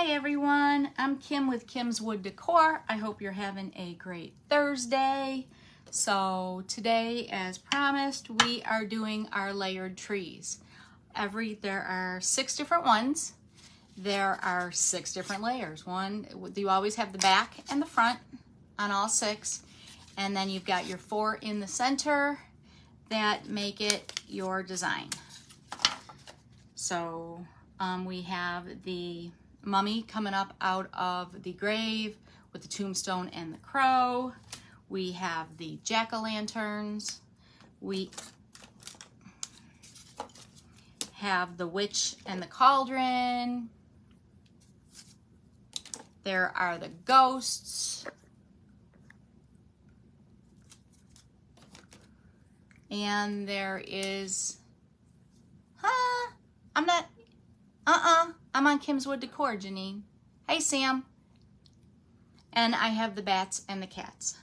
Hi everyone, I'm Kim with Kim's Wood Decor. I hope you're having a great Thursday. So today, as promised, we are doing our layered trees. There are 6 different ones. There are 6 different layers. You always have the back and the front on all 6. And then you've got your 4 in the center that make it your design. So we have the mummy coming up out of the grave with the tombstone and the crow. We have the jack-o'-lanterns. We have the witch and the cauldron. There are the ghosts. And there is, I'm on Kim's Wood Decor, Janine. Hey, Sam. And I have the bats and the cats.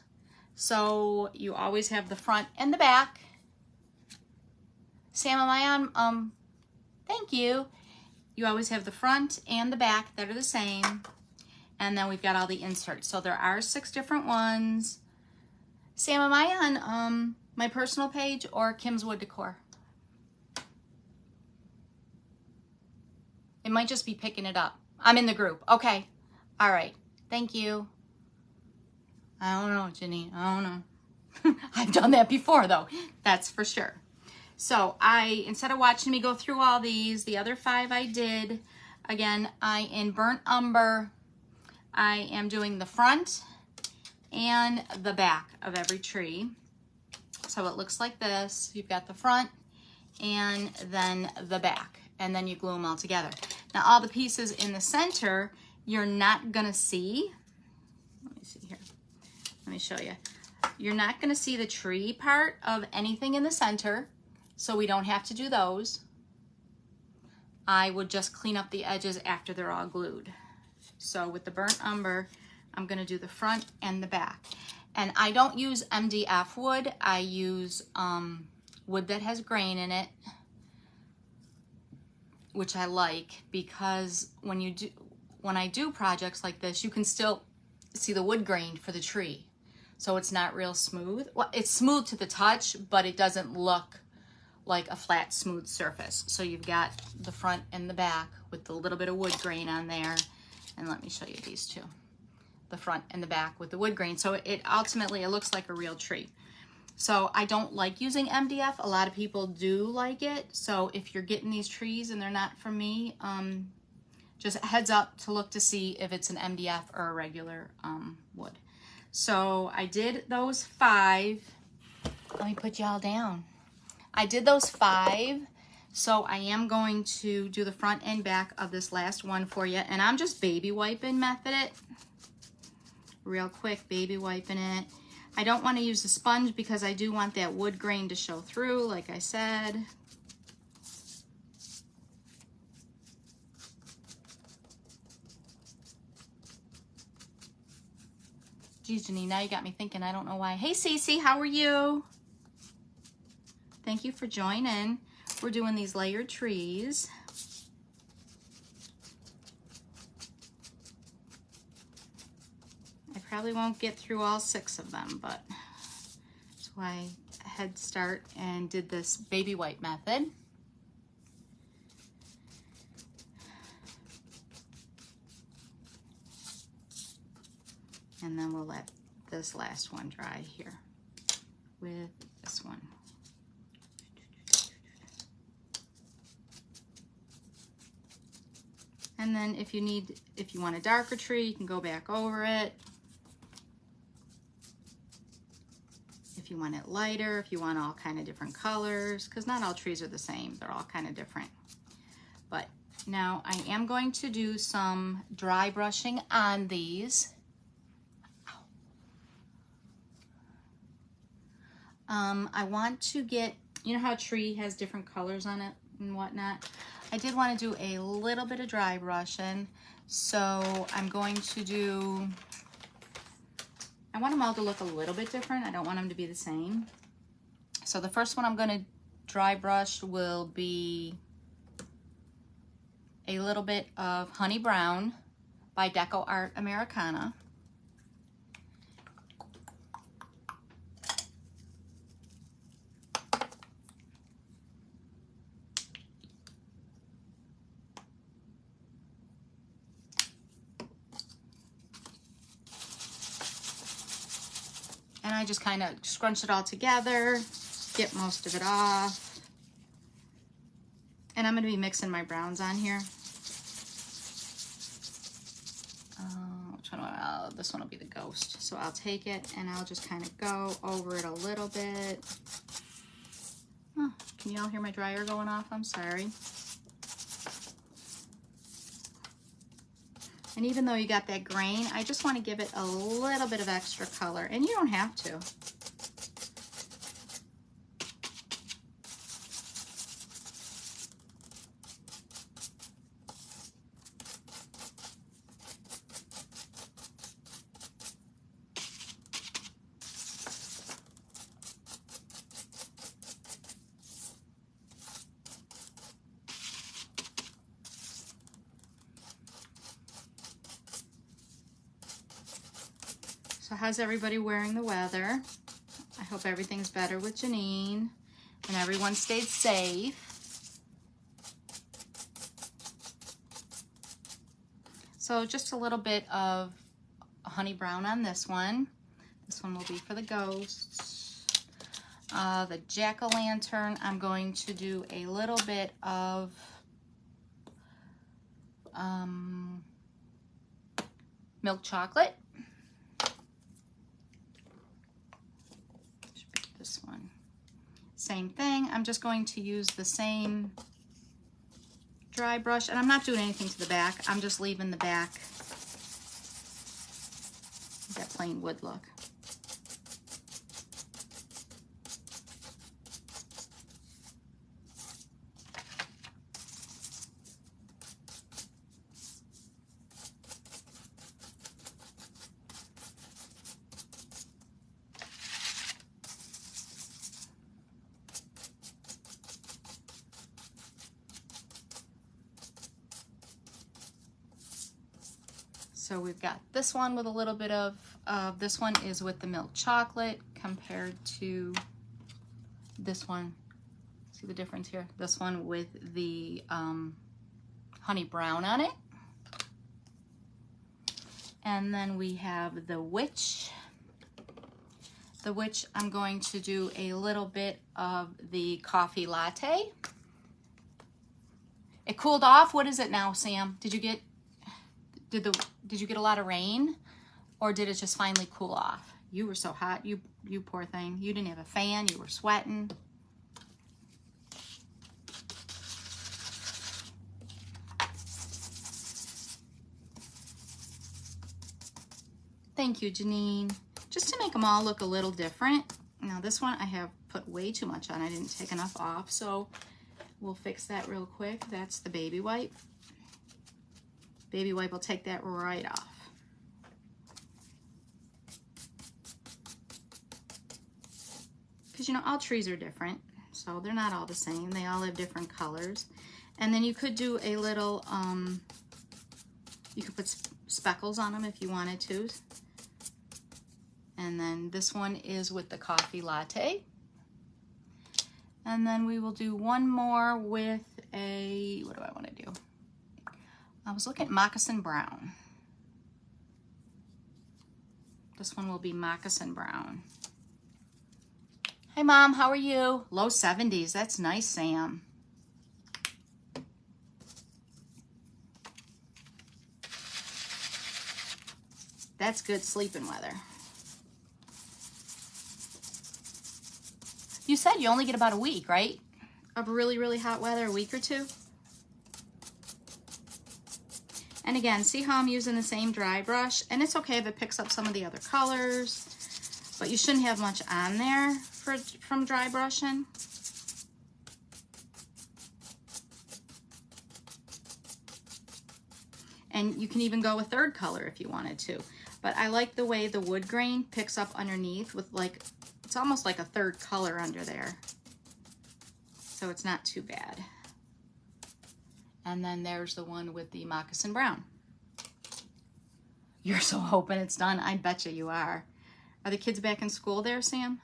So you always have the front and the back. Sam, am I on? Thank you. You always have the front and the back that are the same. And then we've got all the inserts. So there are 6 different ones. Sam, am I on my personal page or Kim's Wood Decor? It might just be picking it up. I'm in the group. Okay. All right. Thank you. I don't know, Jenny. I don't know. I've done that before, though. That's for sure. So instead of watching me go through all these, the other 5 I did. Again, in burnt umber, I am doing the front and the back of every tree. So it looks like this. You've got the front and then the back, and then you glue them all together. Now all the pieces in the center, you're not gonna see. Let me see here. Let me show you. You're not gonna see the tree part of anything in the center, so we don't have to do those. I would just clean up the edges after they're all glued. So with the burnt umber, I'm gonna do the front and the back. And I don't use MDF wood. I use wood that has grain in it, which I like, because when I do projects like this, you can still see the wood grain for the tree. So it's not real smooth. Well, it's smooth to the touch, but it doesn't look like a flat, smooth surface. So you've got the front and the back with a little bit of wood grain on there. And let me show you these two. The front and the back with the wood grain. So it ultimately looks like a real tree. So I don't like using MDF. A lot of people do like it. So if you're getting these trees and they're not from me, just heads up to look to see if it's an MDF or a regular wood. So I did those 5. Let me put y'all down. I did those 5. So I am going to do the front and back of this last one for you. And I'm just baby wiping method it. Real quick, baby wiping it. I don't want to use the sponge because I do want that wood grain to show through, like I said. Geez, Janine, now you got me thinking. I don't know why. Hey, Cece, how are you? Thank you for joining. We're doing these layered trees. I probably won't get through all 6 of them, but that's why I had to start and did this baby wipe method. And then we'll let this last one dry here with this one. And then if you want a darker tree, you can go back over it. If you want it lighter, if you want all kind of different colors, because not all trees are the same. They're all kind of different. But now I am going to do some dry brushing on these. I want to get, you know how a tree has different colors on it and whatnot? I did want to do a little bit of dry brushing. So I'm going to do, I want them all to look a little bit different. I don't want them to be the same. So the first one I'm going to dry brush will be a little bit of honey brown. by Deco Art Americana. And I just kind of scrunch it all together, get most of it off. And I'm going to be mixing my browns on here. Which one? This one will be the Ghost. So I'll take it and I'll just kind of go over it a little bit. Oh, can you all hear my dryer going off? I'm sorry. And even though you got that grain, I just want to give it a little bit of extra color. And you don't have to. So how's everybody wearing the weather? I hope everything's better with Janine and everyone stayed safe. So just a little bit of honey brown on this one. This one will be for the Ghosts. The Jack-o'-lantern, I'm going to do a little bit of milk chocolate. This one. Same thing. I'm just going to use the same dry brush, and I'm not doing anything to the back. I'm just leaving the back that plain wood look. So we've got this one with a little bit of, this one is with the milk chocolate compared to this one. See the difference here? This one with the honey brown on it. And then we have the Witch. The Witch, I'm going to do a little bit of the coffee latte. It cooled off. What is it now, Sam? Did you get a lot of rain, or did it just finally cool off? You were so hot, you poor thing. You didn't have a fan, you were sweating. Thank you, Janine. Just to make them all look a little different. Now this one I have put way too much on. I didn't take enough off, so we'll fix that real quick. That's the baby wipe. Baby wipe will take that right off. Because, you know, all trees are different, so they're not all the same. They all have different colors. And then you could do a little, you could put speckles on them if you wanted to. And then this one is with the coffee latte. And then we will do one more with a, what do I want to do? I was looking at Moccasin Brown. This one will be Moccasin Brown. Hi, Mom. How are you? Low 70s. That's nice, Sam. That's good sleeping weather. You said you only get about a week, right? Of really, really hot weather, a week or two? And again, see how I'm using the same dry brush? And it's okay if it picks up some of the other colors, but you shouldn't have much on there from dry brushing. And you can even go a third color if you wanted to. But I like the way the wood grain picks up underneath with like, it's almost like a third color under there. So it's not too bad. And then there's the one with the Moccasin Brown. You're so hoping it's done. I bet you are. Are the kids back in school there, Sam?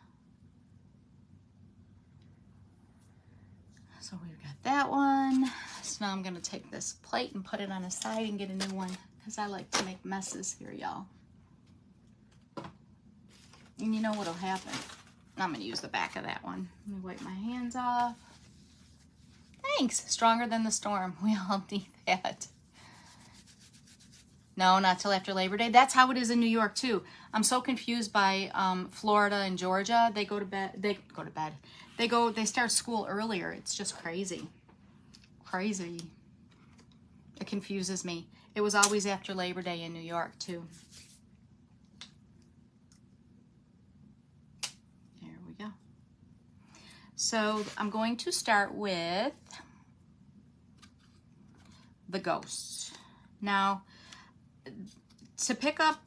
So we've got that one. So now I'm going to take this plate and put it on a side and get a new one because I like to make messes here, y'all. And you know what'll happen? I'm going to use the back of that one. Let me wipe my hands off. Thanks. Stronger than the storm. We all need that. No, not till after Labor Day. That's how it is in New York too. I'm so confused by Florida and Georgia. They go to bed. They start school earlier. It's just crazy. Crazy. It confuses me. It was always after Labor Day in New York too. There we go. So I'm going to start with the ghosts. Now, to pick up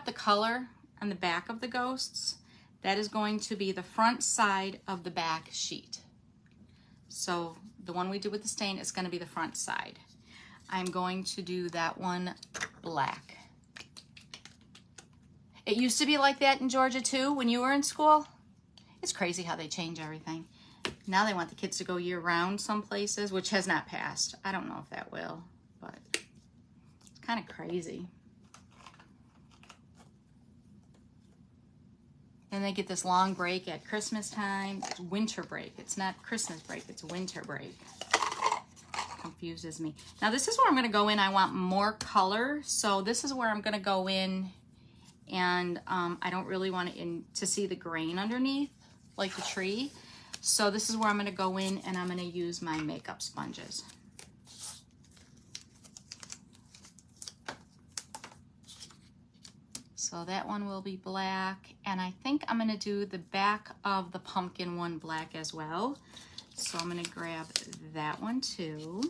the color on the back of the ghosts, that is going to be the front side of the back sheet. So the one we did with the stain is going to be the front side. I'm going to do that one black. It used to be like that in Georgia too when you were in school. It's crazy how they change everything. Now they want the kids to go year-round some places, which has not passed. I don't know if that will, but it's kind of crazy. Then they get this long break at Christmas time. It's winter break. It's not Christmas break, it's winter break. Confuses me. Now this is where I'm going to go in. I want more color, so this is where I'm going to go in, and I don't really want to see the grain underneath like the tree. So this is where I'm going to go in, and I'm going to use my makeup sponges. So that one will be black, and I think I'm going to do the back of the pumpkin one black as well. So I'm going to grab that one too.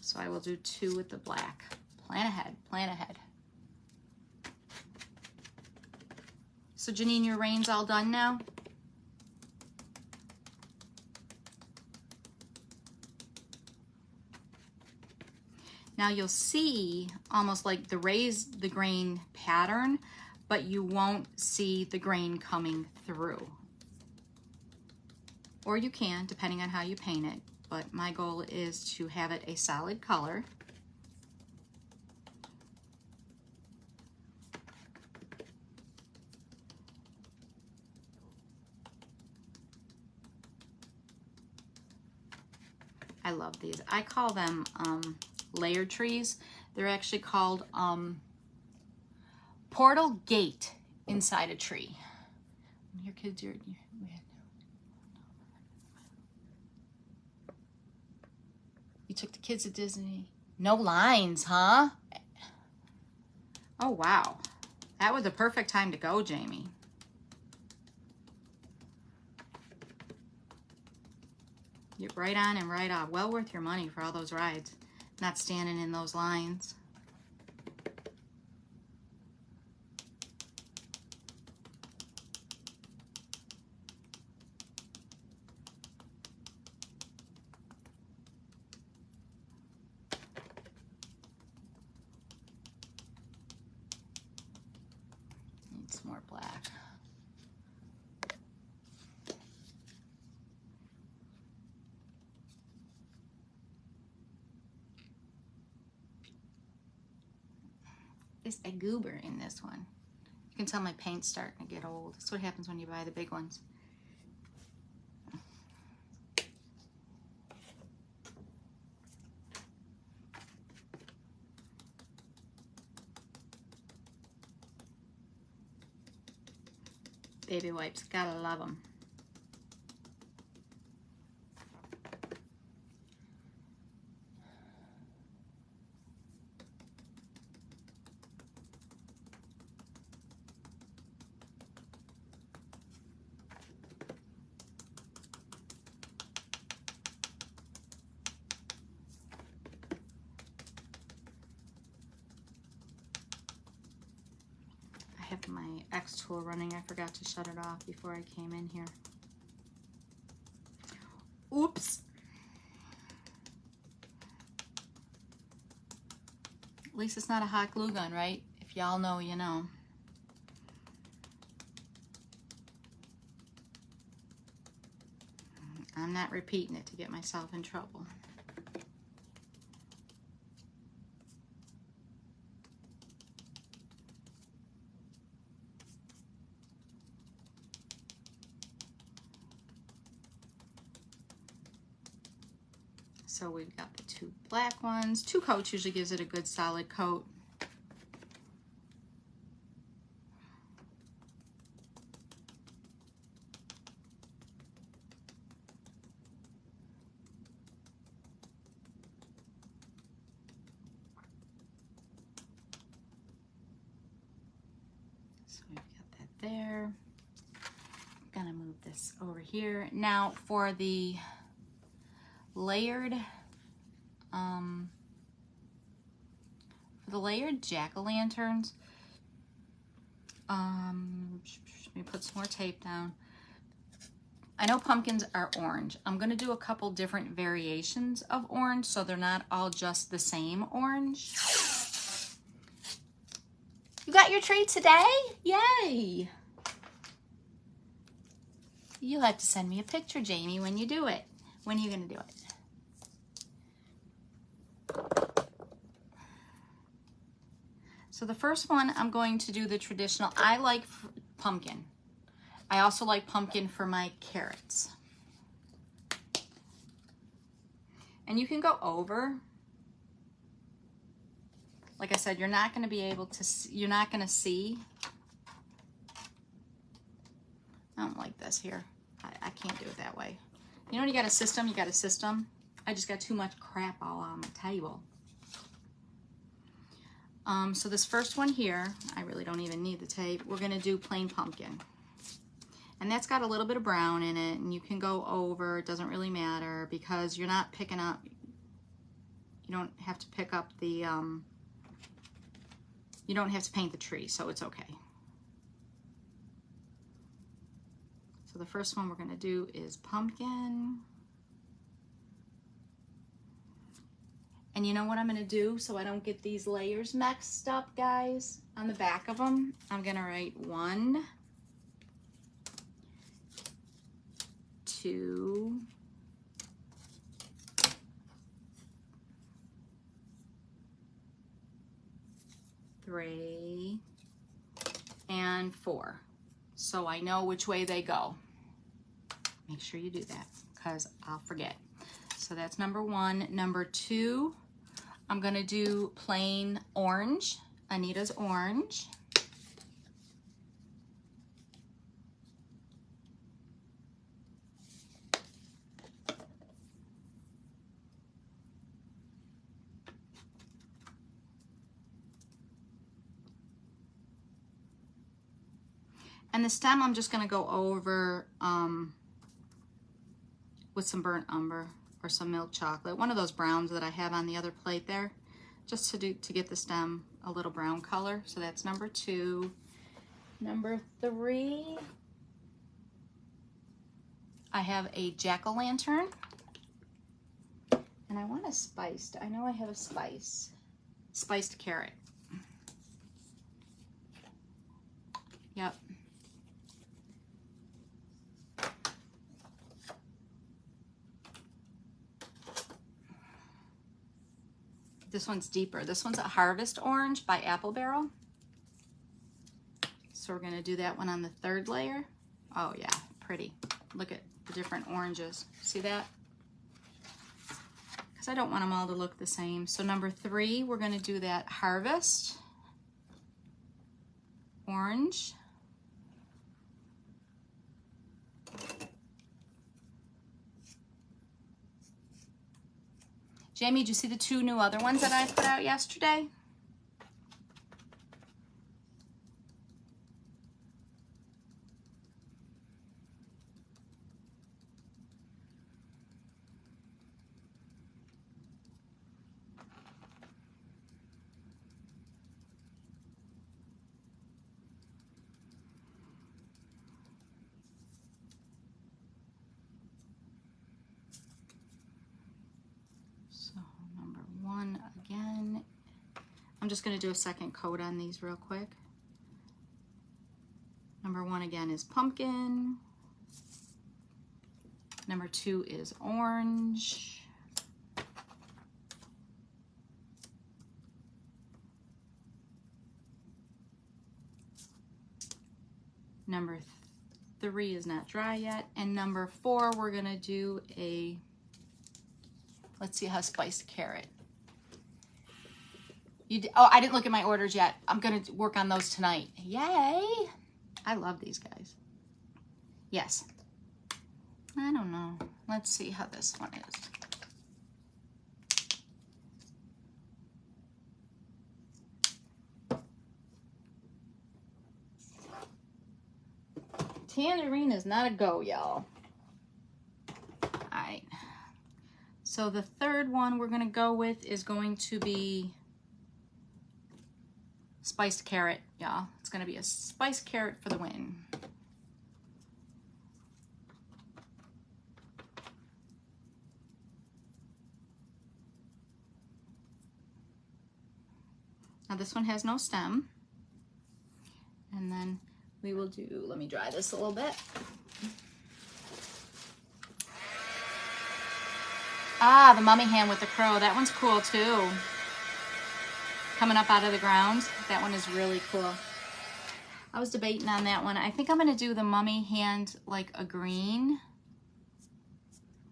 So I will do two with the black. Plan ahead, plan ahead. So Janine, your rain's all done now? Now you'll see almost like the grain pattern, but you won't see the grain coming through. Or you can, depending on how you paint it, but my goal is to have it a solid color. I love these. I call them layered trees. They're actually called portal gate inside a tree. Your kids are... You took the kids to Disney. No lines, huh? Oh, wow. That was the perfect time to go, Jamie. You're right on and right off. Well worth your money for all those rides. Not standing in those lines. Need some more black. There's a goober in this one. You can tell my paint's starting to get old. That's what happens when you buy the big ones. Baby wipes, gotta love them. have my X tool running. I forgot to shut it off before I came in here. Oops. At least it's not a hot glue gun, right? If y'all know, you know. I'm not repeating it to get myself in trouble. So we've got the 2 black ones. 2 coats usually gives it a good solid coat. So we've got that there. I'm gonna move this over here. Now for the layered jack-o'-lanterns, let me put some more tape down. I know pumpkins are orange. I'm gonna do a couple different variations of orange so they're not all just the same orange. You got your tree today? Yay! You'll have to send me a picture, Jamie, when you do it. When are you gonna do it? So the first one, I'm going to do the traditional. I like pumpkin. I also like pumpkin for my carrots. And you can go over. Like I said, you're not going to be able to see, you're not going to see. I don't like this here. I can't do it that way. You know when you got a system, you got a system. I just got too much crap all on the table. So this first one here, I really don't even need the tape. We're gonna do plain pumpkin. And that's got a little bit of brown in it, and you can go over, it doesn't really matter because you're not picking up, you don't have to pick up the, you don't have to paint the tree, so it's okay. So the first one we're gonna do is pumpkin. And you know what I'm gonna do so I don't get these layers mixed up, guys? On the back of them, I'm gonna write 1, 2, 3, and 4. So I know which way they go. Make sure you do that because I'll forget. So that's number 1. Number 2, I'm gonna do plain orange, Anita's orange. And the stem, I'm just gonna go over with some burnt umber or some milk chocolate, one of those browns that I have on the other plate there, just to get the stem a little brown color. So that's number 2. Number 3, I have a jack-o'-lantern, and I want a spiced. I know I have a spiced carrot. Yep. This one's deeper. This one's a Harvest Orange by Apple Barrel. So we're gonna do that one on the 3rd layer. Oh yeah, pretty. Look at the different oranges. See that? Because I don't want them all to look the same. So number 3, we're gonna do that Harvest Orange. Jamie, did you see the 2 new other ones that I put out yesterday? I'm just going to do a second coat on these real quick. Number 1 again is pumpkin. Number 2 is orange. Number 3 is not dry yet. And number 4, we're gonna do a, let's see how spiced carrot. Oh, I didn't look at my orders yet. I'm gonna work on those tonight. Yay! I love these guys. Yes. I don't know. Let's see how this one is. Tangerine is not a go, y'all. All right. So the third one we're gonna go with is going to be spiced carrot, y'all. It's gonna be a spiced carrot for the win. Now this one has no stem. And then we will do, let me dry this a little bit. Ah, the mummy hand with the crow. That one's cool too. Coming up out of the ground. That one is really cool. I was debating on that one. I think I'm going to do the mummy hand like a green.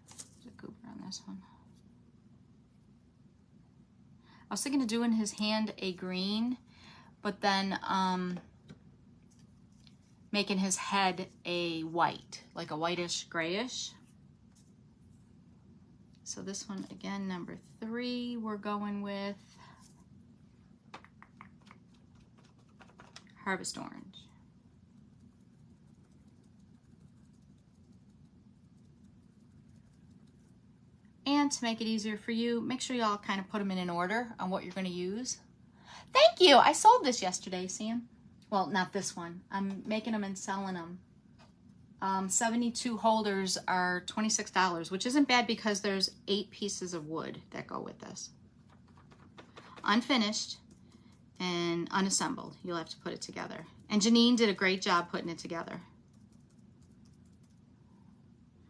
There's a goober on this one. I was thinking of doing his hand a green, but then making his head a white, like a whitish grayish. So this one, again, number 3, we're going with Harvest Orange. And to make it easier for you, make sure y'all kind of put them in an order on what you're going to use. Thank you. I sold this yesterday, Sam. Well, not this one. I'm making them and selling them. 72 holders are $26, which isn't bad because there's 8 pieces of wood that go with this. Unfinished and unassembled. You'll have to put it together. And Janine did a great job putting it together.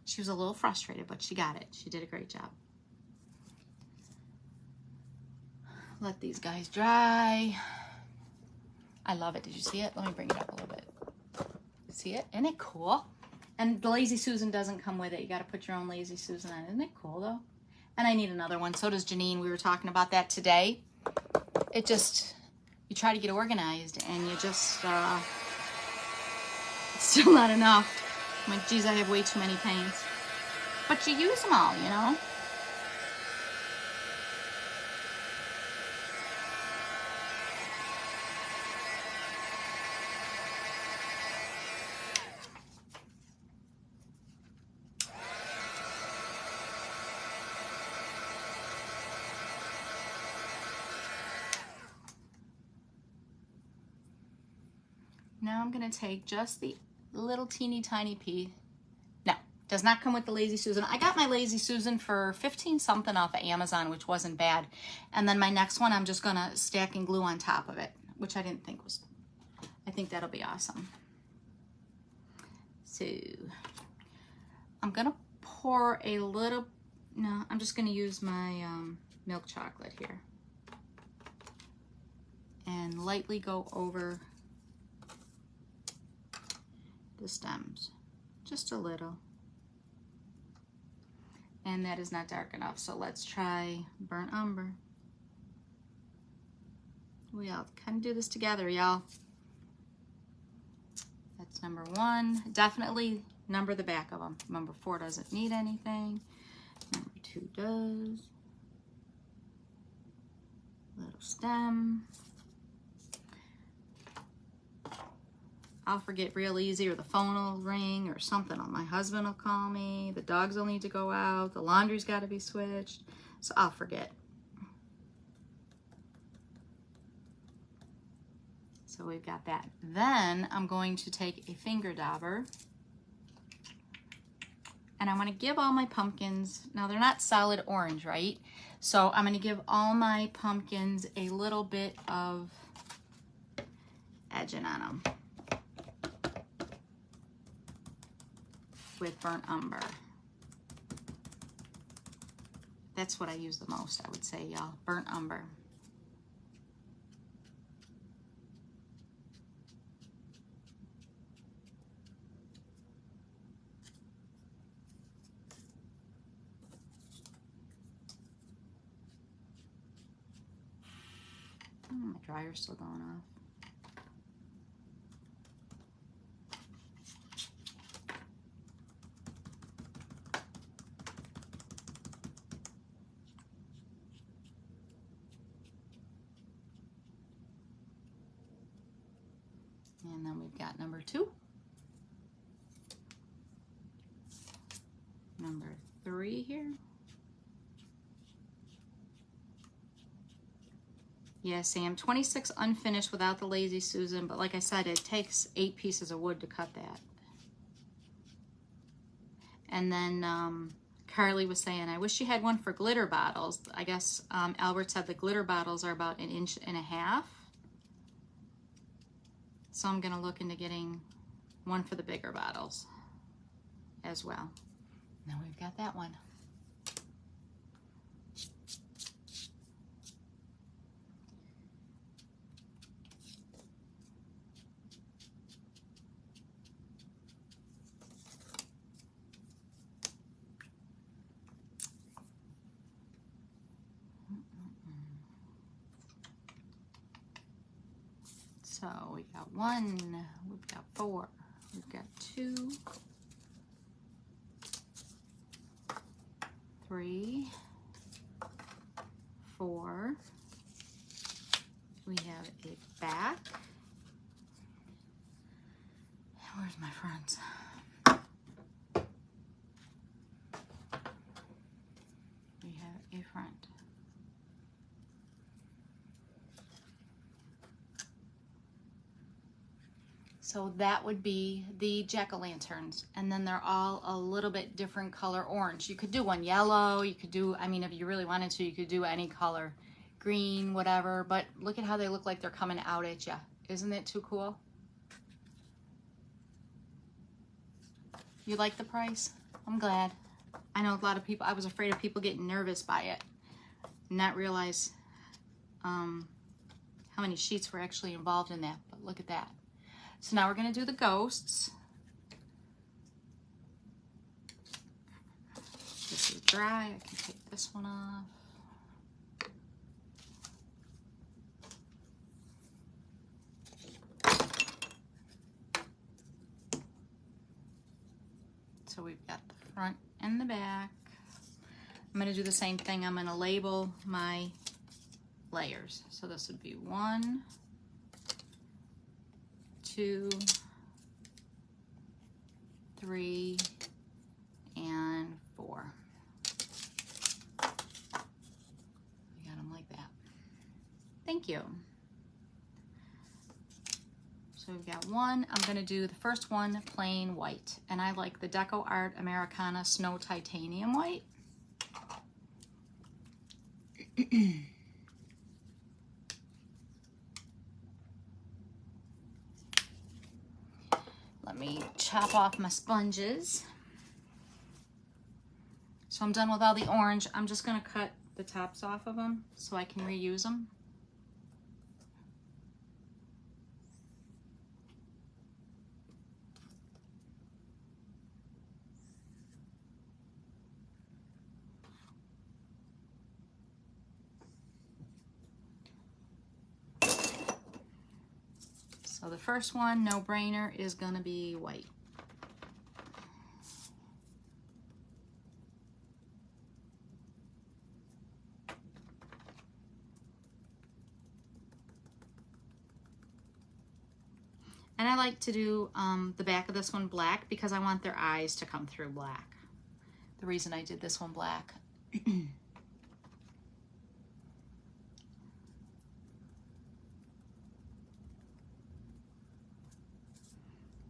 She was a little frustrated, but she got it. She did a great job. Let these guys dry. I love it. Did you see it? Let me bring it up a little bit. See it? Isn't it cool? And the Lazy Susan doesn't come with it. You got to put your own Lazy Susan on. Isn't it cool, though? And I need another one. So does Janine. We were talking about that today. It just, you try to get organized, and you just, it's still not enough. I'm like, geez, I have way too many paints. But you use them all, you know? Now I'm going to take just the little teeny tiny pea. No, does not come with the Lazy Susan. I got my Lazy Susan for 15 something off of Amazon, which wasn't bad. And then my next one, I'm just going to stack and glue on top of it, which I didn't think was, I think that'll be awesome. So I'm going to pour a little, no, I'm just going to use my milk chocolate here and lightly go over the stems, just a little. And that is not dark enough, so let's try burnt umber. We all kind of do this together, y'all. That's number 1. Definitely number the back of them. Number 4 doesn't need anything. Number 2 does. Little stem. I'll forget real easy, or the phone will ring, or something. My husband will call me. The dogs will need to go out. The laundry's got to be switched. So I'll forget. So we've got that. Then I'm going to take a finger dauber And I want to give all my pumpkins, now they're not solid orange, right? So I'm going to give all my pumpkins a little bit of edging on them with burnt umber. That's what I use the most, I would say, y'all, burnt umber. My dryer's still going off. And then we've got number 2. Number 3 here. Yeah, Sam, 26 unfinished without the Lazy Susan, but like I said, it takes 8 pieces of wood to cut that. And then Carly was saying, I wish she had one for glitter bottles. I guess Albert said the glitter bottles are about 1.5 inches. So I'm gonna look into getting one for the bigger bottles as well. Now we've got that one. So we got 1, we've got 4, we've got 2, 3, 4. We have a back. Where's my friends? We have a front. So that would be the jack-o'-lanterns, and then they're all a little bit different color orange. You could do one yellow, you could do, I mean, if you really wanted to, you could do any color, green, whatever, but look at how they look like they're coming out at you. Isn't it too cool? You like the price? I'm glad. I know a lot of people, I was afraid of people getting nervous by it, not realize how many sheets were actually involved in that, but look at that. So now we're going to do the ghosts. This is dry. I can take this one off. So we've got the front and the back. I'm going to do the same thing. I'm going to label my layers. So this would be 1, 2, 3, and 4. We got them like that. Thank you. So we've got 1. I'm going to do the first one plain white, and I like the Deco Art Americana Snow Titanium White. Let me chop off my sponges. So I'm done with all the orange. I'm just going to cut the tops off of them so I can reuse them. So the first one, no brainer, is going to be white. And I like to do the back of this one black because I want their eyes to come through black. The reason I did this one black.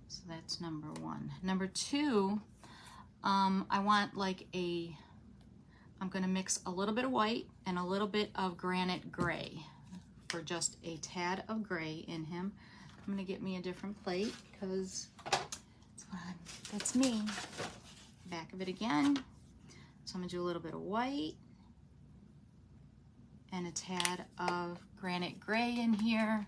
So that's number 1. Number 2, I want like I'm gonna mix a little bit of white and a little bit of granite gray for just a tad of gray in him. I'm gonna get me a different plate because that's me. Back of it again. So I'm gonna do a little bit of white and a tad of granite gray in here.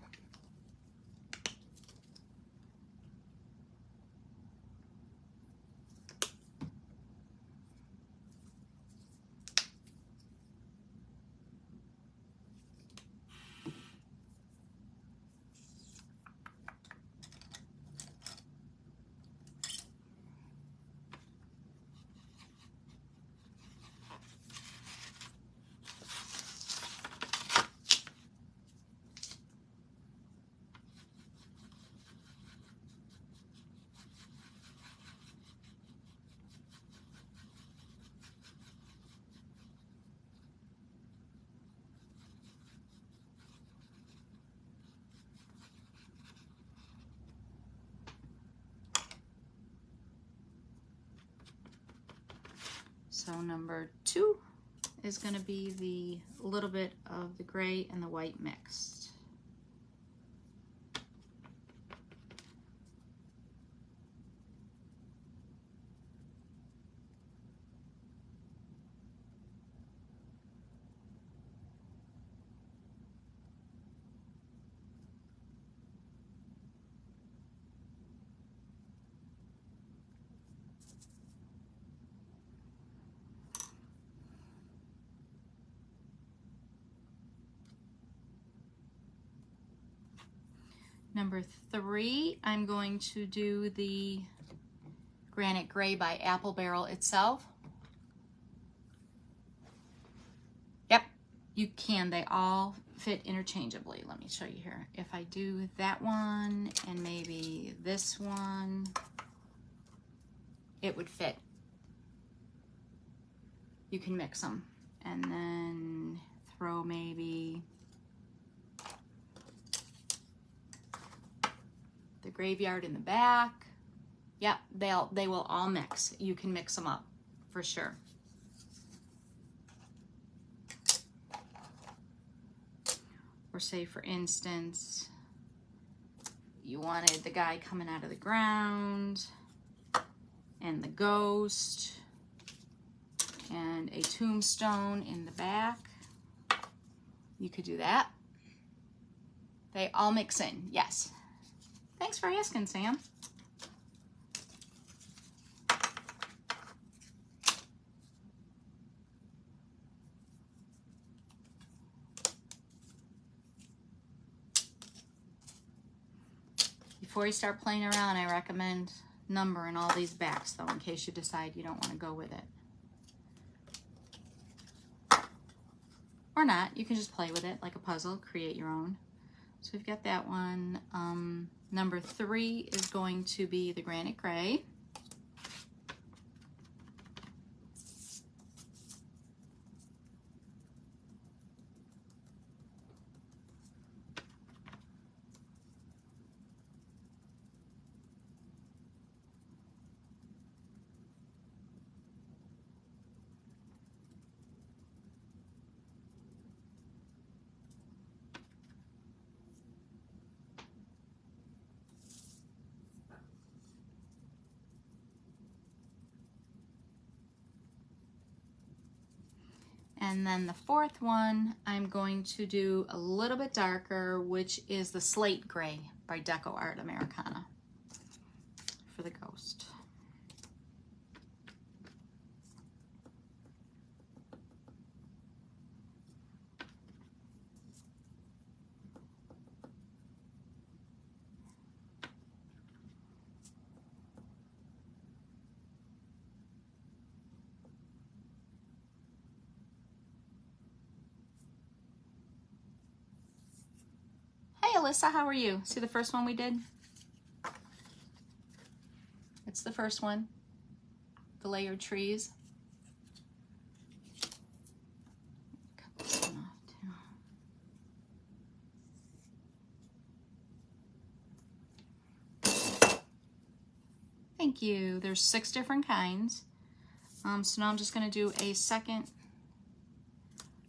So number 2 is going to be the little bit of the gray and the white mixed. Number 3, I'm going to do the Granite Gray by Apple Barrel itself. Yep, you can. They all fit interchangeably. Let me show you here. If I do that one and maybe this one, it would fit. You can mix them and then throw maybe the Graveyard in the back. Yep, they will all mix. You can mix them up for sure. Or say, for instance, you wanted the guy coming out of the ground and the ghost and a tombstone in the back. You could do that. They all mix in, yes. Thanks for asking, Sam. Before you start playing around, I recommend numbering all these backs, though, in case you decide you don't want to go with it. Or not. You can just play with it like a puzzle, create your own. So we've got that one. Number 3 is going to be the Granite Gray. And then the 4th one, I'm going to do a little bit darker, which is the Slate Gray by Deco Art Americana for the ghost. Hey Alyssa, how are you? See the first one we did? It's the first one, the layered trees. Cut this one off too. Thank you. There's 6 different kinds. So now I'm just going to do a second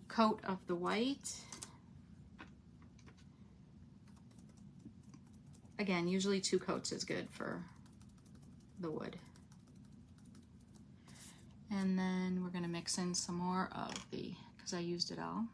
coat of the white. Again, usually 2 coats is good for the wood. And then we're going to mix in some more of the, because I used it all.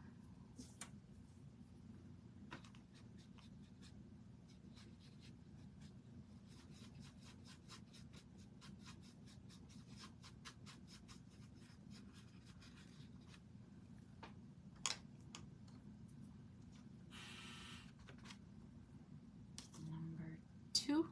Number 2.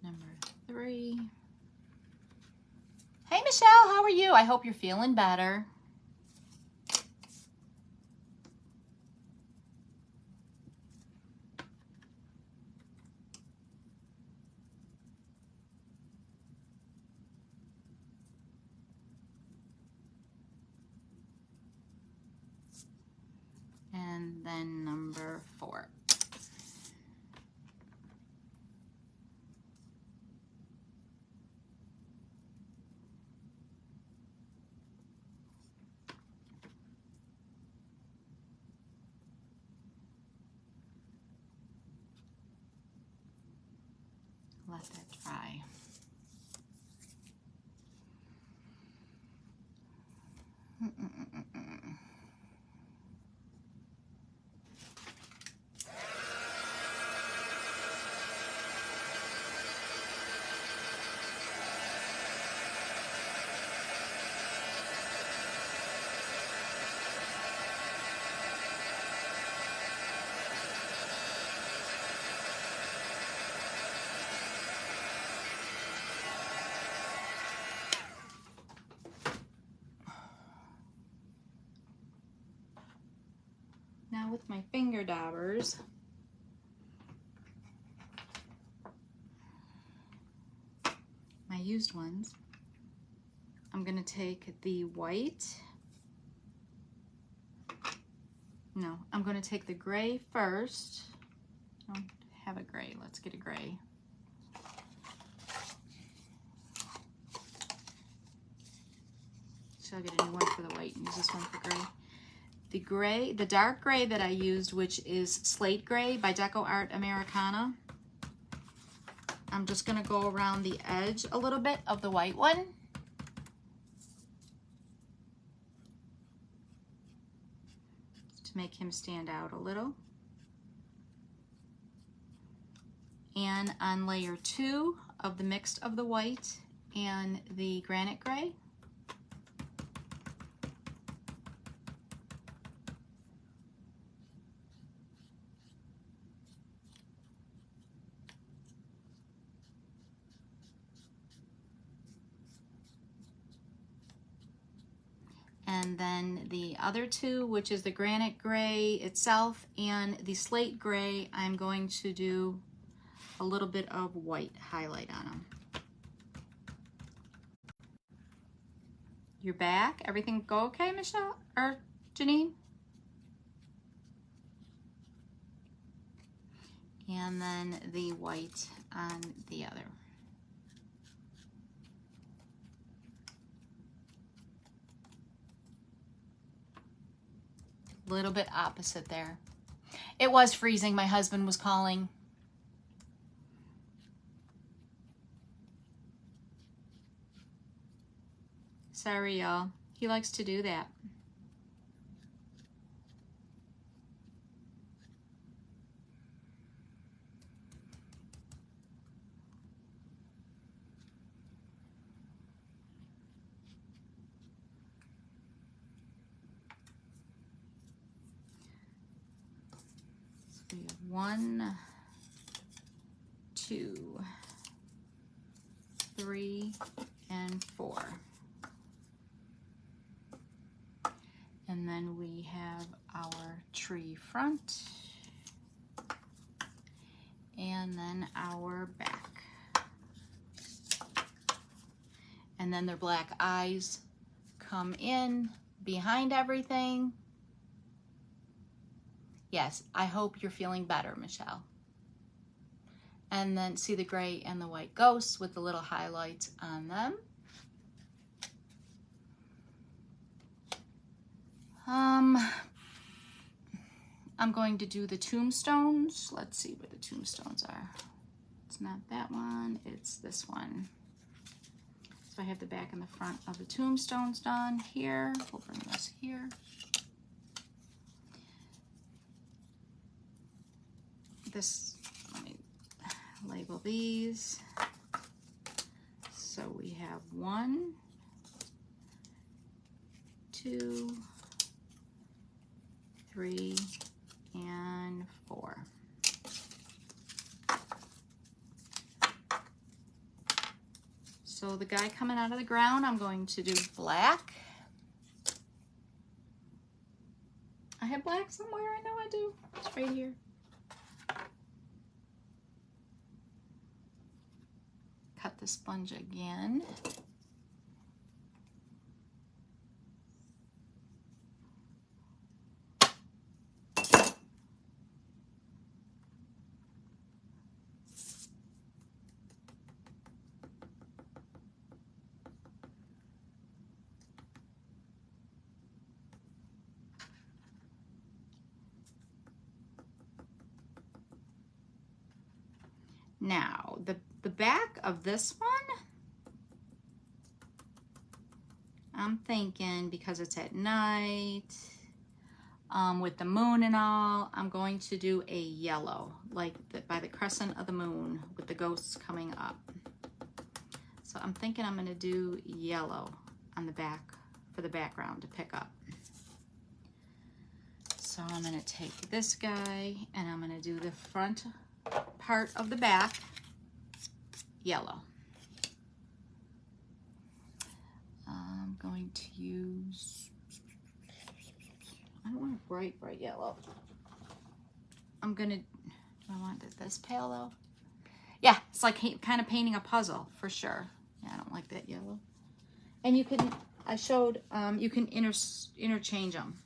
Number 3. Hey Michelle, how are you? I hope you're feeling better. And then number 4. Let that dry. Now with my finger daubers, my used ones, I'm going to take the white. No, I'm going to take the gray first. I don't have a gray. Let's get a gray. So I'll get a new one for the white and use this one for gray. The gray, the dark gray that I used, which is Slate Gray by Deco Art Americana. I'm just going to go around the edge a little bit of the white one. To make him stand out a little. And on layer 2 of the mixed of the white and the granite gray, and then the other 2, which is the granite gray itself and the slate gray, I'm going to do a little bit of white highlight on them. You're back? Everything go okay, Michelle? Or Janine? And then the white on the other. Little bit opposite there. It was freezing. My husband was calling. Sorry, y'all. He likes to do that. We have 1, 2, 3, and 4. And then we have our tree front. And then our back. And then their black eyes come in behind everything. Yes, I hope you're feeling better, Michelle. And then see the gray and the white ghosts with the little highlights on them. I'm going to do the tombstones. Let's see where the tombstones are. It's not that one, it's this one. So I have the back and the front of the tombstones done here. We'll bring this here. Let me label these. So we have 1, 2, 3, and 4. So the guy coming out of the ground, I'm going to do black. I have black somewhere, I know I do. It's right here. Cut the sponge again. Now, the back of this one, I'm thinking because it's at night, with the moon and all, I'm going to do a yellow, like by the crescent of the moon with the ghosts coming up. So I'm thinking I'm going to do yellow on the back for the background to pick up. So I'm going to take this guy and I'm going to do the front part of the back yellow. I'm going to use, I don't want a bright yellow. I'm gonna, do I want this pale though? Yeah, it's like kind of painting a puzzle for sure. Yeah, I don't like that yellow. And you can, I showed, you can interchange them.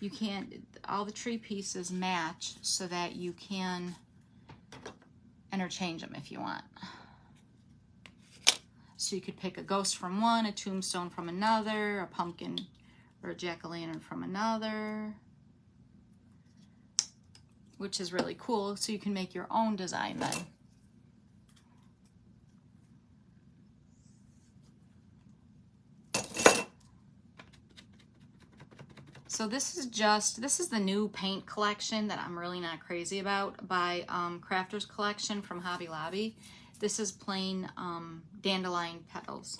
You can't, all the tree pieces match so that you can interchange them if you want. So you could pick a ghost from one, a tombstone from another, a pumpkin or a jack-o'-lantern from another, which is really cool. So you can make your own design then. So this is the new paint collection that I'm really not crazy about by Crafters Collection from Hobby Lobby. This is plain dandelion petals.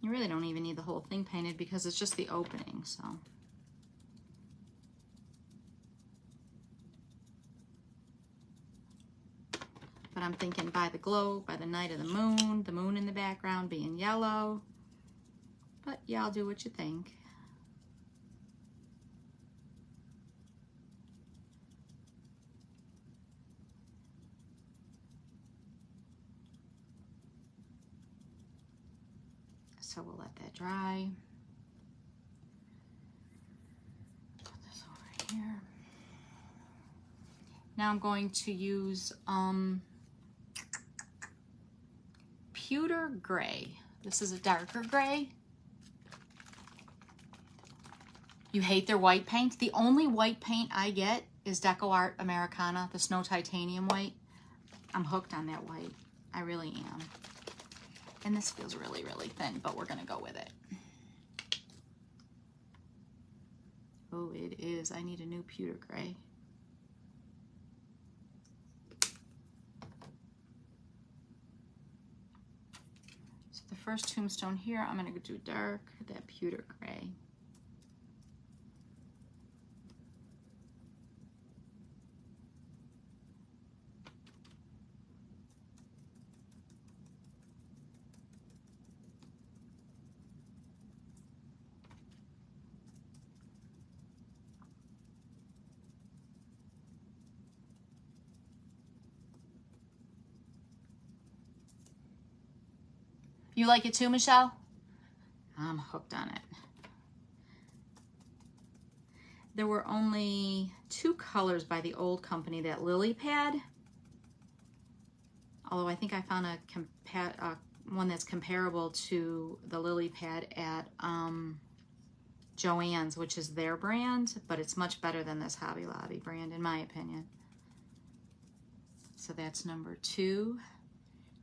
You really don't even need the whole thing painted because it's just the opening, so. But I'm thinking by the glow, by the night of the moon in the background being yellow. But y'all do what you think. So we'll let that dry. Put this over here. Now I'm going to use pewter gray. This is a darker gray. You hate their white paint? The only white paint I get is Deco Art Americana, the Snow Titanium white. I'm hooked on that white. I really am. And this feels really, really thin, but we're gonna go with it. Oh, it is. I need a new pewter gray. So the first tombstone here, I'm gonna do dark, that pewter gray. You like it too, Michelle? I'm hooked on it. There were only 2 colors by the old company, that Lily Pad. Although I think I found a one that's comparable to the Lily Pad at Joann's, which is their brand, but it's much better than this Hobby Lobby brand, in my opinion. So that's number 2.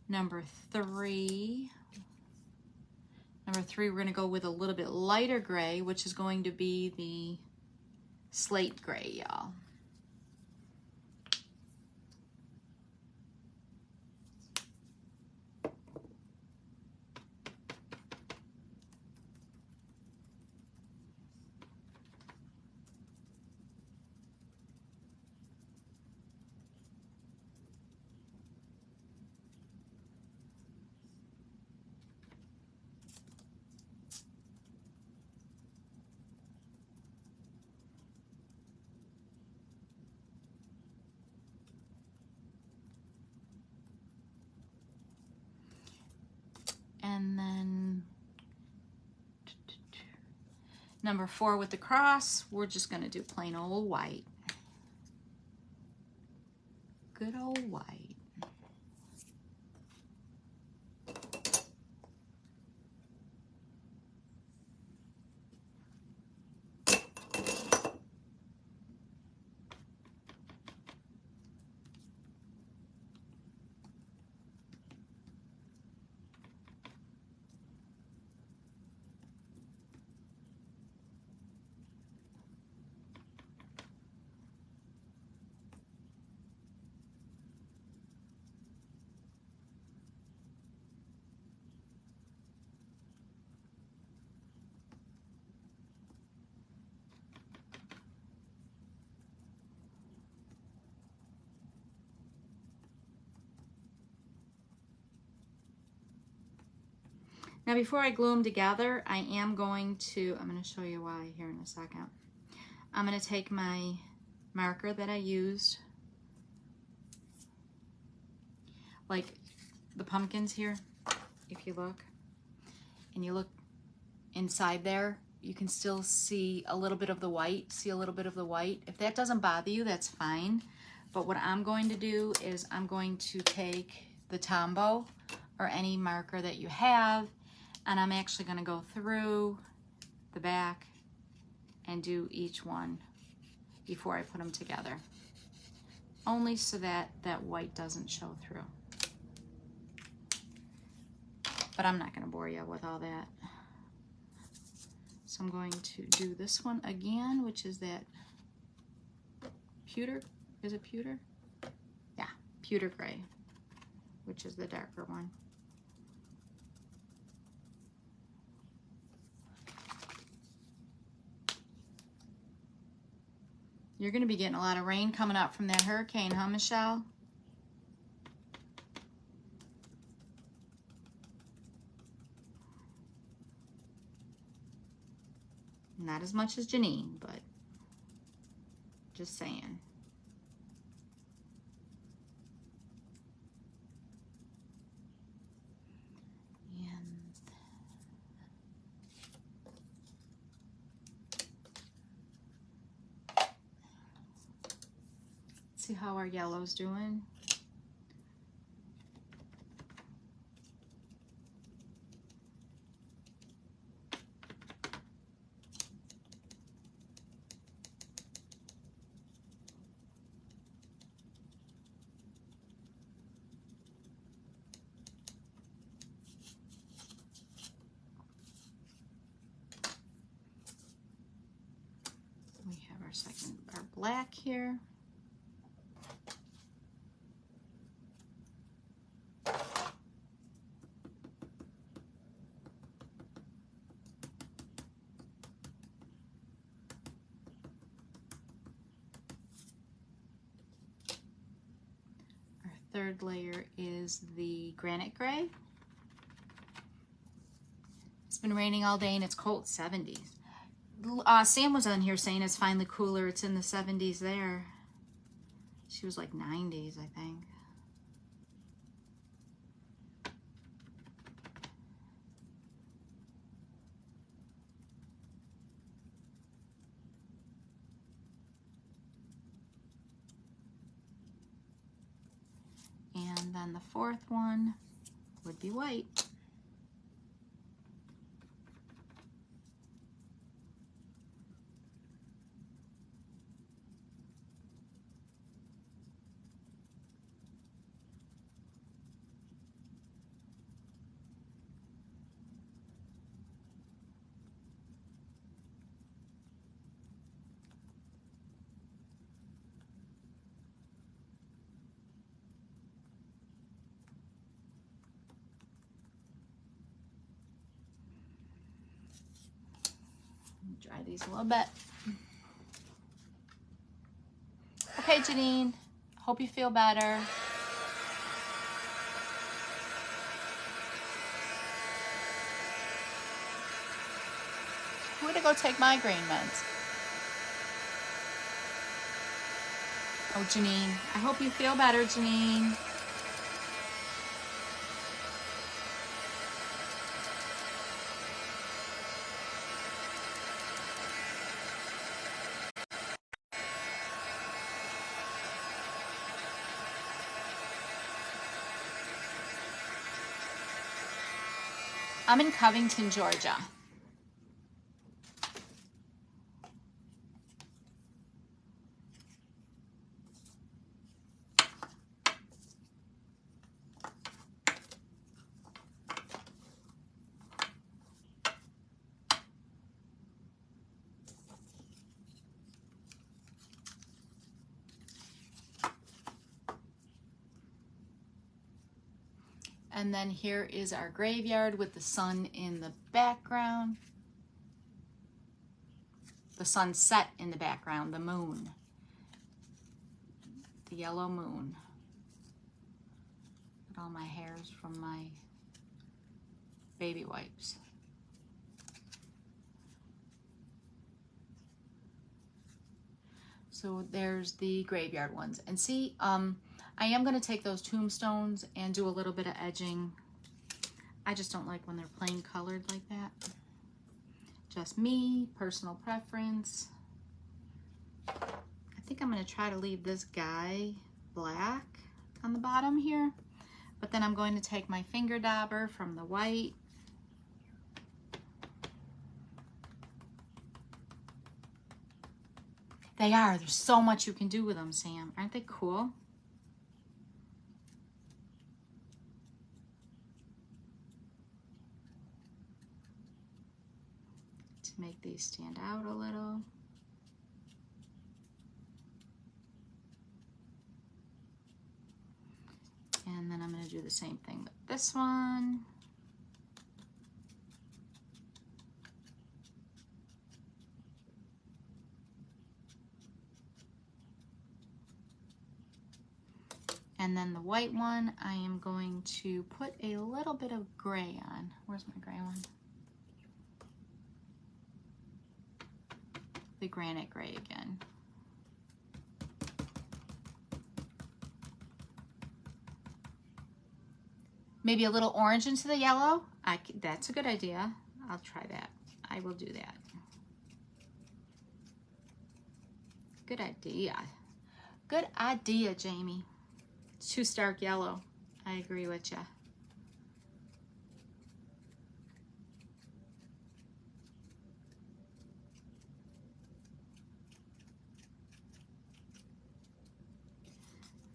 Number 3. Number 3, we're going to go with a little bit lighter gray, which is going to be the slate gray, y'all. And then number 4 with the cross, we're just going to do plain old white. Good old white. Now before I glue them together, I'm going to show you why here in a second. I'm going to take my marker that I used, like the pumpkins here, if you look, and you look inside there, you can still see a little bit of the white, If that doesn't bother you, that's fine. But what I'm going to do is I'm going to take the Tombow or any marker that you have, and I'm actually going to go through the back and do each one before I put them together. Only so that that white doesn't show through. But I'm not going to bore you with all that. So I'm going to do this one again, which is that pewter. Is it pewter? Yeah, pewter gray, which is the darker one. You're going to be getting a lot of rain coming up from that hurricane, huh, Michelle? Not as much as Janine, but just saying. See how our yellow's doing. We have our black here. Third layer is the granite gray. It's been raining all day and it's cold, 70s. Sam was on here saying it's finally cooler. It's in the 70s there. She was like 90s, I think. the fourth one would be white. Dry these a little bit. Okay, Janine, hope you feel better. I'm gonna go take migraine meds. Oh, Janine, I hope you feel better, Janine. I'm in Covington, Georgia. And then here is our graveyard with the sun in the background. The sunset in the background, the moon. The yellow moon. Got all my hairs from my baby wipes. So there's the graveyard ones. And see, I am going to take those tombstones and do a little bit of edging. I just don't like when they're plain colored like that. Just me, personal preference. I think I'm going to try to leave this guy black on the bottom here. But then I'm going to take my finger dauber from the white. They are. There's so much you can do with them, Sam. Aren't they cool? To make these stand out a little. And then I'm going to do the same thing with this one. And then the white one, I am going to put a little bit of gray on. Where's my gray one? The granite gray again. Maybe a little orange into the yellow. That's a good idea. I'll try that. I will do that. Good idea. Good idea, Jamie. It's too stark yellow. I agree with you.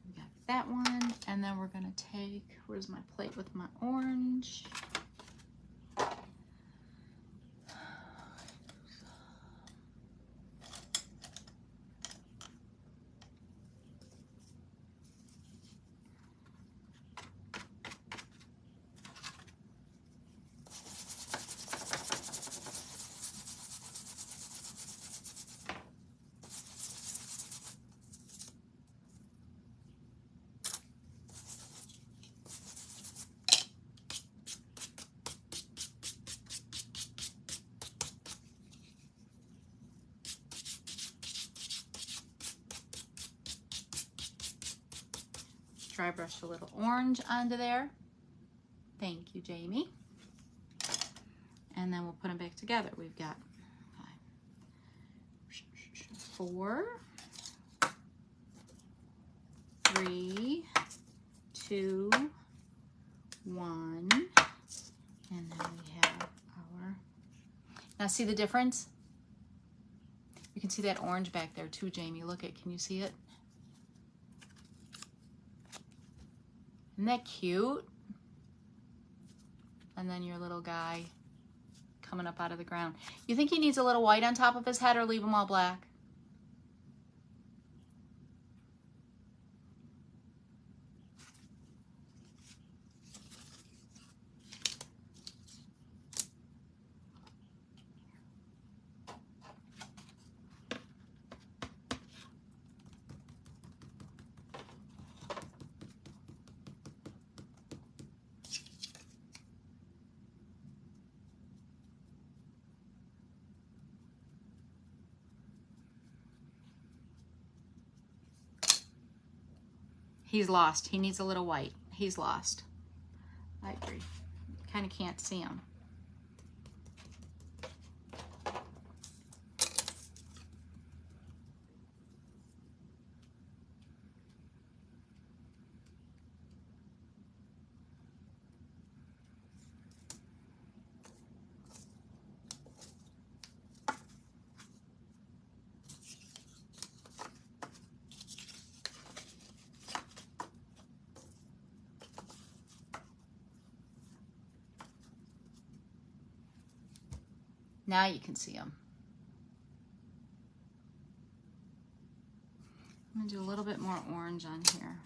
We got that one, and then we're gonna take, where's my plate with my orange? Dry brush a little orange onto there. Thank you, Jamie. And then we'll put them back together. We've got 4, 3, 2, 1. And then we have our... Now see the difference? You can see that orange back there too, Jamie. Look at, can you see it? Isn't that cute? And then your little guy coming up out of the ground. You think he needs a little white on top of his head or leave him all black? He's lost. He needs a little white. He's lost. I agree. Kind of can't see him. Now you can see them. I'm going to do a little bit more orange on here.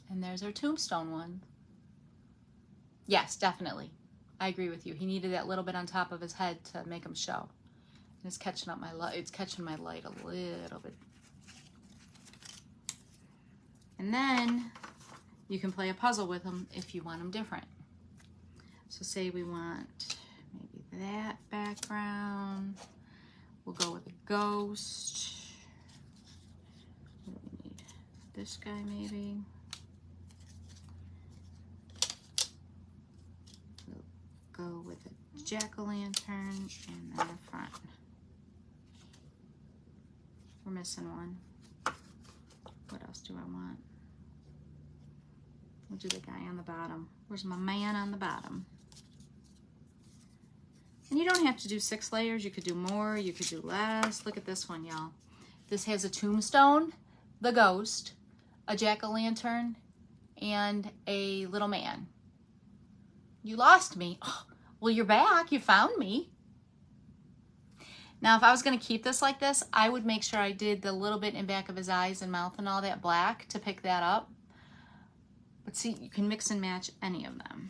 And there's our tombstone one. Yes, definitely. I agree with you. He needed that little bit on top of his head to make him show. And it's catching up my light. It's catching my light a little bit. And then you can play a puzzle with them if you want them different. So say we want maybe that background. We'll go with a ghost. What do we need? This guy maybe. Go with a jack-o'-lantern and then the front. We're missing one. What else do I want? We'll do the guy on the bottom. Where's my man on the bottom? And you don't have to do 6 layers. You could do more, you could do less. Look at this one, y'all. This has a tombstone, the ghost, a jack-o'-lantern, and a little man. You lost me. Oh, well, you're back. You found me. Now, if I was going to keep this like this, I would make sure I did the little bit in back of his eyes and mouth and all that black to pick that up. But see, you can mix and match any of them.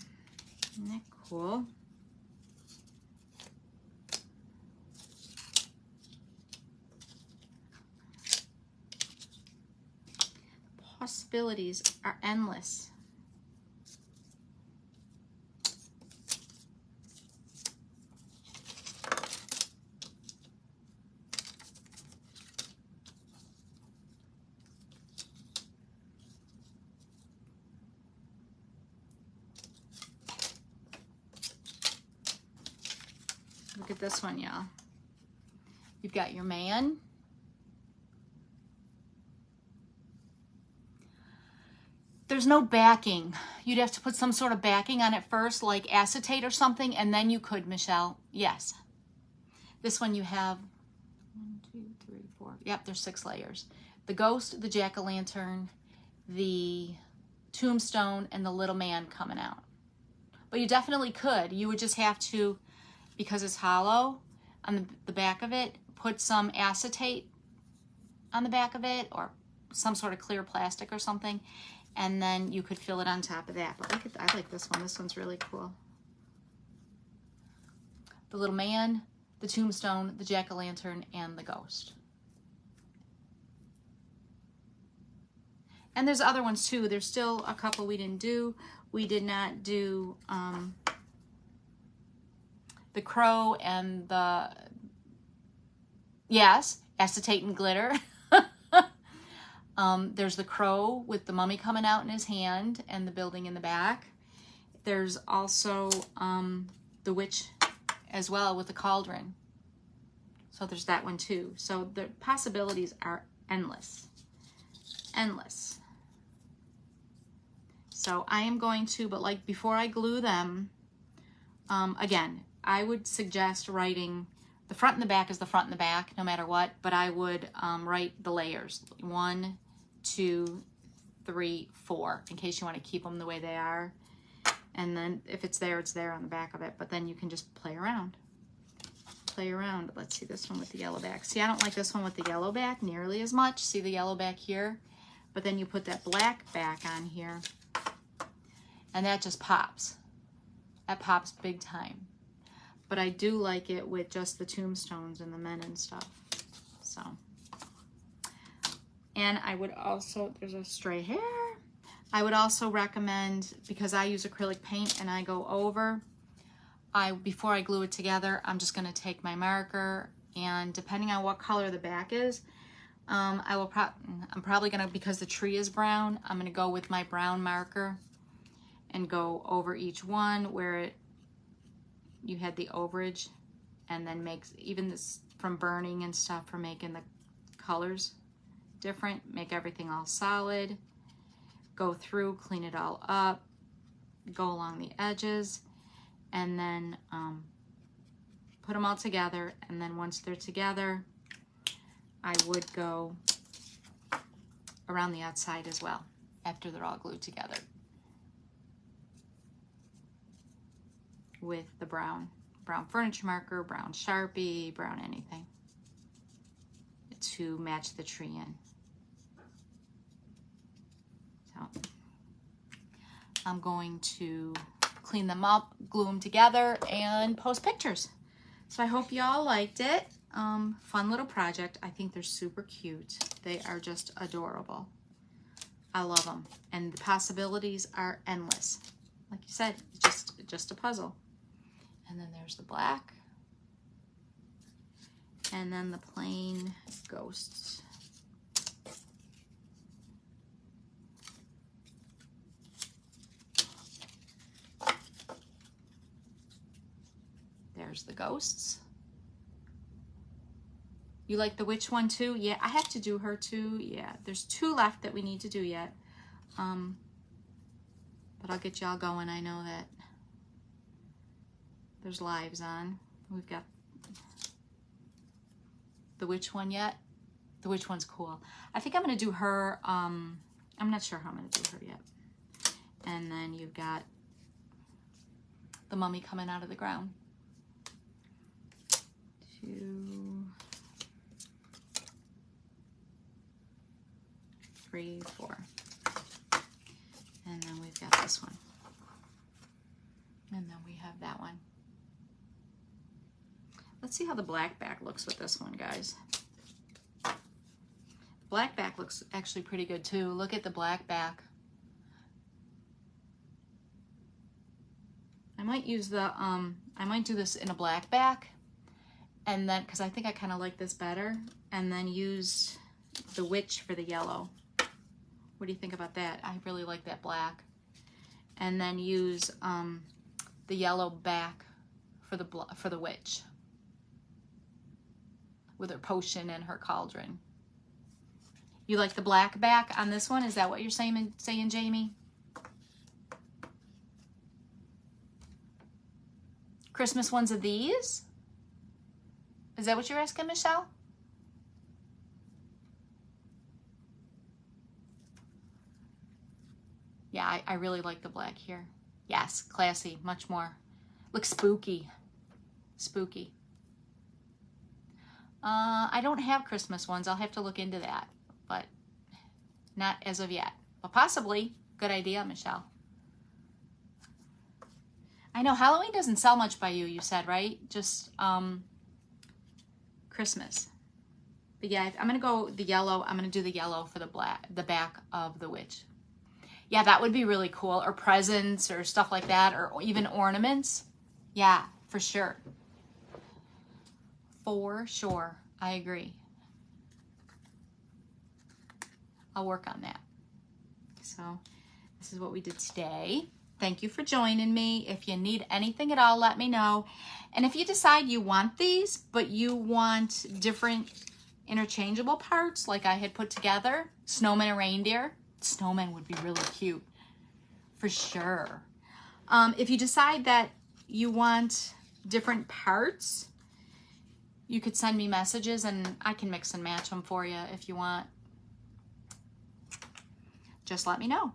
Isn't that cool? Possibilities are endless. Look at this one, y'all. You've got your man. There's no backing. You'd have to put some sort of backing on it first, like acetate or something, and then you could, Michelle. Yes. This one you have 1, 2, 3, 4. Yep, there's 6 layers. The ghost, the jack-o'-lantern, the tombstone, and the little man coming out. But you definitely could. You would just have to, because it's hollow on the back of it, put some acetate on the back of it or some sort of clear plastic or something, and then you could fill it on top of that. But look at, I like this one. This one's really cool. The little man, the tombstone, the jack-o'-lantern, and the ghost. And there's other ones too. There's still a couple we didn't do. We did not do the crow and the, yes, acetate and glitter. There's the crow with the mummy coming out in his hand and the building in the back. There's also the witch as well with the cauldron. So there's that one too. So the possibilities are endless. Endless. So I am going to, but like before I glue them, again, I would suggest writing the front and the back is the front and the back, no matter what, but I would write the layers. 1, 2, 3, 4, in case you want to keep them the way they are. And then if it's there on the back of it, but then you can just play around. Play around. Let's see this one with the yellow back. See, I don't like this one with the yellow back nearly as much. See the yellow back here? But then you put that black back on here, and that just pops. That pops big time. But I do like it with just the tombstones and the men and stuff. So, and I would also, there's a stray hair. I would also recommend, because I use acrylic paint and I go over, before I glue it together, I'm just gonna take my marker, and depending on what color the back is, I'm probably gonna, because the tree is brown, I'm gonna go with my brown marker and go over each one where you had the overage, and then makes, even this from burning and stuff, for making the colors different, make everything all solid, go through, clean it all up, go along the edges, and then put them all together. And then once they're together, I would go around the outside as well after they're all glued together with the brown furniture marker, brown Sharpie, brown anything to match the tree in. So I'm going to clean them up, glue them together, and post pictures. So I hope y'all liked it. Fun little project. I think they're super cute. They are just adorable. I love them. And the possibilities are endless. Like you said, it's just a puzzle. And then there's the black. And then the plain ghosts. There's the ghosts. You like the witch one too? Yeah, I have to do her too. Yeah, there's 2 left that we need to do yet. But I'll get y'all going. I know that there's lives on. We've got the witch one yet. The witch one's cool. I think I'm going to do her. I'm not sure how I'm going to do her yet. And then you've got the mummy coming out of the ground. 2, 3, 4. And then we've got this one. And then we have that one. Let's see how the black back looks with this one, guys. Black back looks actually pretty good too. Look at the black back. I might use the, I might do this in a black back, and then, because I think I kind of like this better, and then use the witch for the yellow. What do you think about that? I really like that black. And then use the yellow back for the witch with her potion and her cauldron. You like the black back on this one? Is that what you're saying, Jamie? Christmas ones of these? Is that what you're asking, Michelle? Yeah, I really like the black here. Yes, classy, much more. Looks spooky. Spooky. I don't have Christmas ones. I'll have to look into that, but not as of yet. But possibly. Good idea, Michelle. I know Halloween doesn't sell much by you said, right? Just Christmas. But yeah, I'm going to go the yellow. I'm going to do the yellow for the back of the witch. Yeah, that would be really cool. Or presents or stuff like that, or even ornaments. Yeah, for sure. For sure. I agree. I'll work on that. So this is what we did today. Thank you for joining me. If you need anything at all, let me know. And if you decide you want these, but you want different interchangeable parts like I had put together, snowman and reindeer. Snowman would be really cute, for sure. If you decide that you want different parts, you could send me messages and I can mix and match them for you if you want. Just let me know.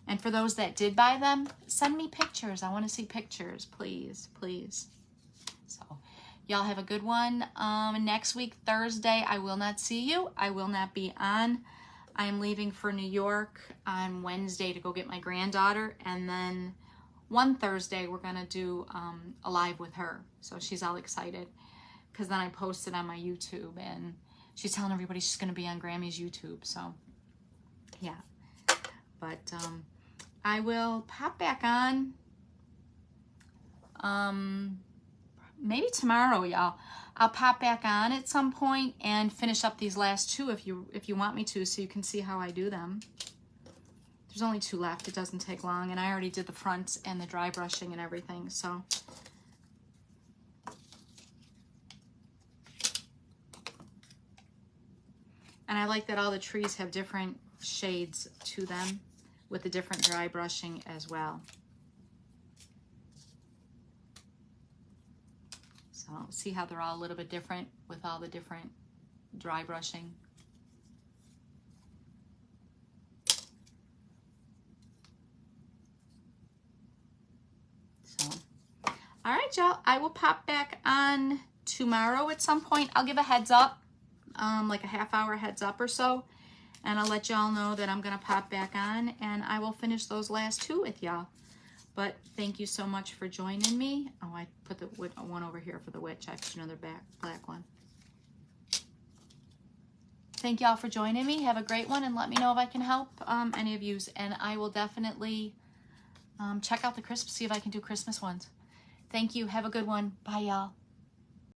And for those that did buy them, send me pictures. I want to see pictures, please, please. So y'all have a good one. Next week, Thursday, I will not see you. I will not be on. I am leaving for New York on Wednesday to go get my granddaughter. And then one Thursday, we're going to do a live with her. So she's all excited because then I posted on my YouTube and she's telling everybody she's going to be on Grammy's YouTube. So yeah, but I will pop back on maybe tomorrow, y'all. I'll pop back on at some point and finish up these last two if you want me to, so you can see how I do them. There's only two left. It doesn't take long, and I already did the fronts and the dry brushing and everything. So and I like that all the trees have different shades to them with the different dry brushing as well. So see how they're all a little bit different with all the different dry brushing. So, all right, y'all, I will pop back on tomorrow at some point. I'll give a heads up, like a half-hour heads up or so, and I'll let y'all know that I'm gonna pop back on, and I will finish those last two with y'all. But thank you so much for joining me. Oh, I put the one over here for the witch. I put another black one. Thank y'all for joining me. Have a great one, and let me know if I can help any of you. And I will definitely check out the Christmas, see if I can do Christmas ones. Thank you. Have a good one. Bye, y'all.